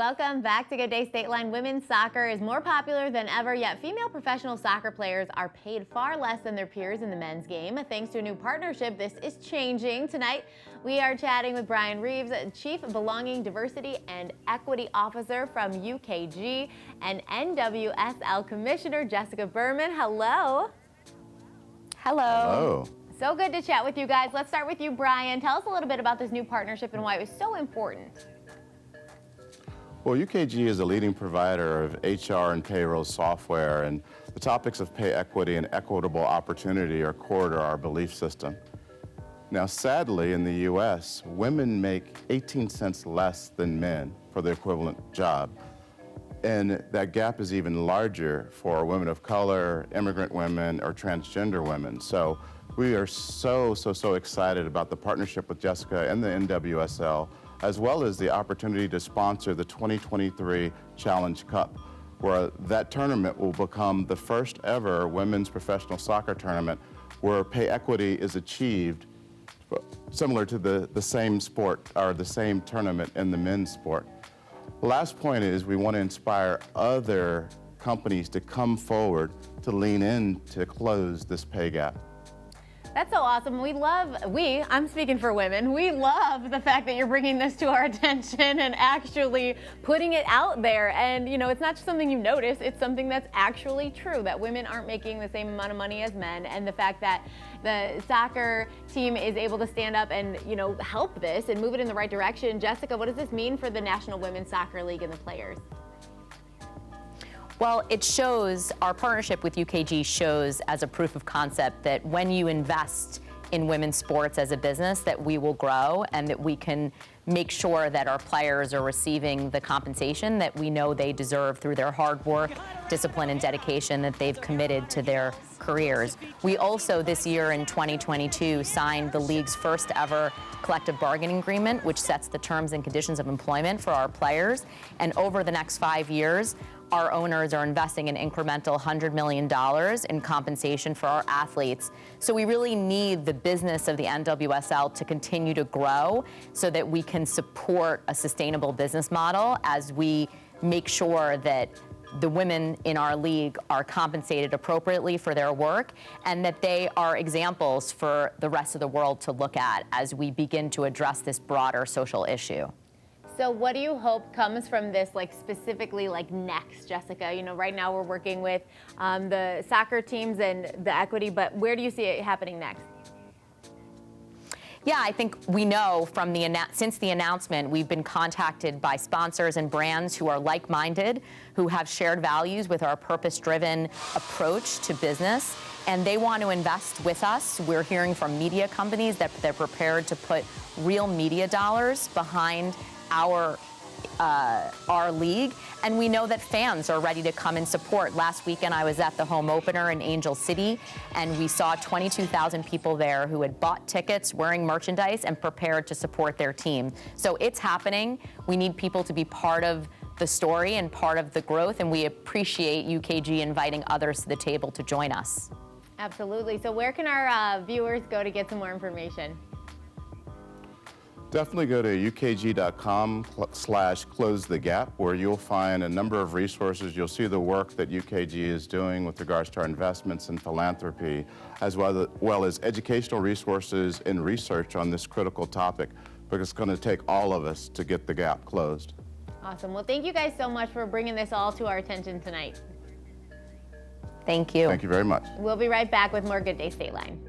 Welcome back to Good Day Stateline. Women's soccer is more popular than ever, yet female professional soccer players are paid far less than their peers in the men's game. Thanks to a new partnership, this is changing. Tonight, we are chatting with Brian Reaves, Chief Belonging, Diversity, and Equity Officer from UKG, and NWSL Commissioner Jessica Berman. Hello. Hello. So good to chat with you guys. Let's start with you, Brian. Tell us a little bit about this new partnership and why it was so important. Well, UKG is a leading provider of HR and payroll software, and the topics of pay equity and equitable opportunity are core to our belief system. Now, sadly, in the U.S., women make 18 cents less than men for the equivalent job. And that gap is even larger for women of color, immigrant women, or transgender women. So we are so excited about the partnership with Jessica and the NWSL, as well as the opportunity to sponsor the 2023 Challenge Cup, where that tournament will become the first ever women's professional soccer tournament where pay equity is achieved similar to the same sport or the same tournament in the men's sport. The last point is we want to inspire other companies to come forward to lean in to close this pay gap. That's so awesome. I'm speaking for women, we love the fact that you're bringing this to our attention and actually putting it out there. And you know, it's not just something you notice, it's something that's actually true, that women aren't making the same amount of money as men. And the fact that the soccer team is able to stand up and, you know, help this and move it in the right direction. Jessica, what does this mean for the National Women's Soccer League and the players? Well, it shows, our partnership with UKG shows as a proof of concept that when you invest in women's sports as a business, that we will grow and that we can make sure that our players are receiving the compensation that we know they deserve through their hard work, discipline, and dedication that they've committed to their careers. We also, this year in 2022, signed the league's first ever collective bargaining agreement, which sets the terms and conditions of employment for our players. And over the next 5 years, our owners are investing an incremental $100 million in compensation for our athletes. So we really need the business of the NWSL to continue to grow so that we can support a sustainable business model as we make sure that the women in our league are compensated appropriately for their work and that they are examples for the rest of the world to look at as we begin to address this broader social issue. So what do you hope comes from this, like specifically like next, Jessica? You know, right now we're working with the soccer teams and the equity, but where do you see it happening next? Yeah, I think we know from since the announcement, we've been contacted by sponsors and brands who are like-minded, who have shared values with our purpose-driven approach to business, and they want to invest with us. We're hearing from media companies that they're prepared to put real media dollars behind our league, and we know that fans are ready to come and support. Last weekend I was at the home opener in Angel City, and we saw 22,000 people there who had bought tickets, wearing merchandise, and prepared to support their team. So it's happening. We need people to be part of the story and part of the growth, and we appreciate UKG inviting others to the table to join us. Absolutely. So where can our viewers go to get some more information? Definitely go to ukg.com/closethegap, where you'll find a number of resources. You'll see the work that UKG is doing with regards to our investments in philanthropy, as well as educational resources and research on this critical topic, because it's going to take all of us to get the gap closed. Awesome. Well, thank you guys so much for bringing this all to our attention tonight. Thank you. Thank you very much. We'll be right back with more Good Day Stateline.